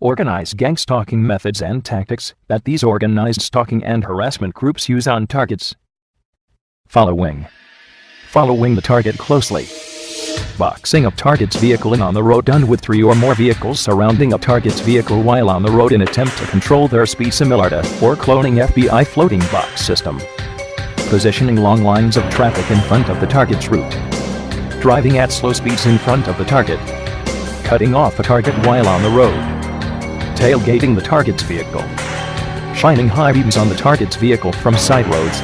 Organized gang stalking methods and tactics that these organized stalking and harassment groups use on targets. Following the target closely. Boxing a target's vehicle in on the road, done with 3 or more vehicles surrounding a target's vehicle while on the road in attempt to control their speed, similar to or cloning FBI floating box system. Positioning long lines of traffic in front of the target's route. Driving at slow speeds in front of the target. Cutting off a target while on the road. Tailgating the target's vehicle. Shining high beams on the target's vehicle from side roads.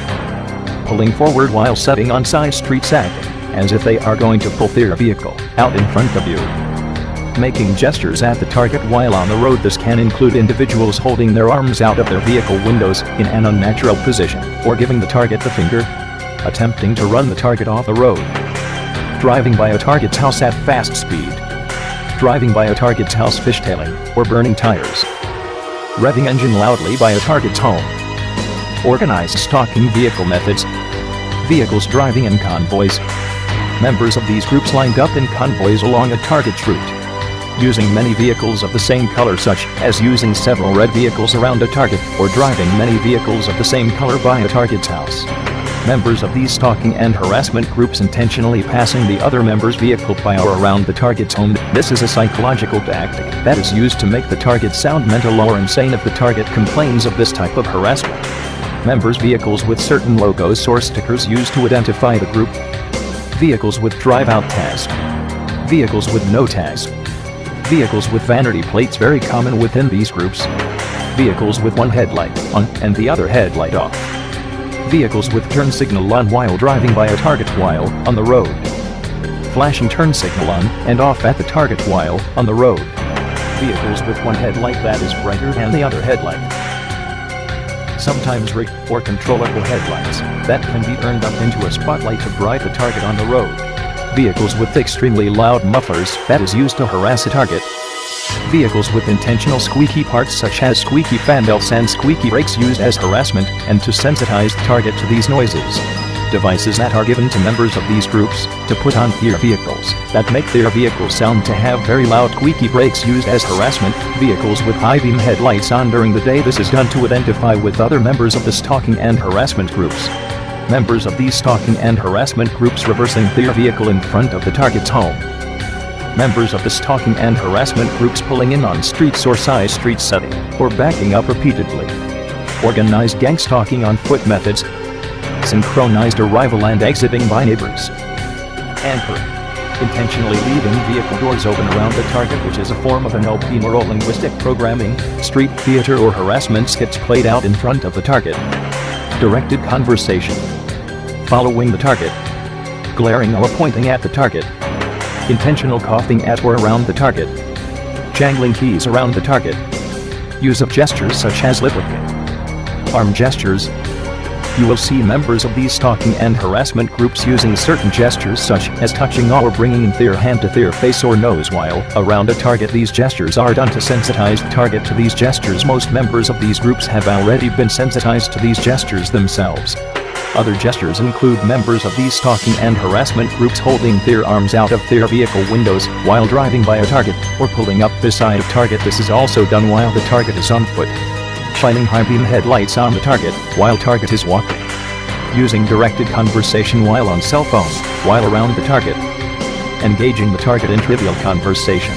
Pulling forward while setting on side streets, acting as if they are going to pull their vehicle out in front of you. Making gestures at the target while on the road. This can include individuals holding their arms out of their vehicle windows in an unnatural position, or giving the target the finger. Attempting to run the target off the road. Driving by a target's house at fast speed. Driving by a target's house fishtailing or burning tires. Revving engine loudly by a target's home. Organized stalking vehicle methods. Vehicles driving in convoys. Members of these groups lined up in convoys along a target's route. Using many vehicles of the same color, such as using several red vehicles around a target, or driving many vehicles of the same color by a target's house. Members of these stalking and harassment groups intentionally passing the other member's vehicle by or around the target's home. This is a psychological tactic that is used to make the target sound mental or insane if the target complains of this type of harassment. Members' vehicles with certain logos or stickers used to identify the group. Vehicles with drive-out tags. Vehicles with no tags. Vehicles with vanity plates, very common within these groups. Vehicles with one headlight on and the other headlight off. Vehicles with turn signal on while driving by a target while on the road. Flashing turn signal on and off at the target while on the road. Vehicles with one headlight that is brighter than the other headlight. Sometimes rigged or controllable headlights that can be turned up into a spotlight to bright the target on the road. Vehicles with extremely loud mufflers that is used to harass a target. Vehicles with intentional squeaky parts such as squeaky fan belts and squeaky brakes used as harassment and to sensitize the target to these noises. Devices that are given to members of these groups to put on their vehicles that make their vehicles sound to have very loud squeaky brakes used as harassment. Vehicles with high beam headlights on during the day. This is done to identify with other members of the stalking and harassment groups. Members of these stalking and harassment groups reversing their vehicle in front of the target's home. Members of the stalking and harassment groups pulling in on streets or side street setting or backing up repeatedly. Organized gang stalking on foot methods. Synchronized arrival and exiting by neighbors. Anchoring. Intentionally leaving vehicle doors open around the target, which is a form of NLP neuro-linguistic programming. Street theater or harassment skits played out in front of the target. Directed conversation. Following the target. Glaring or pointing at the target. Intentional coughing at or around the target. Jangling keys around the target. Use of gestures such as lip licking. Arm gestures. You will see members of these stalking and harassment groups using certain gestures such as touching or bringing their hand to their face or nose while around a target. These gestures are done to sensitize the target to these gestures. Most members of these groups have already been sensitized to these gestures themselves. Other gestures include members of these stalking and harassment groups holding their arms out of their vehicle windows while driving by a target or pulling up beside a target. This is also done while the target is on foot. Shining high beam headlights on the target while target is walking. Using directed conversation while on cell phone while around the target. Engaging the target in trivial conversation.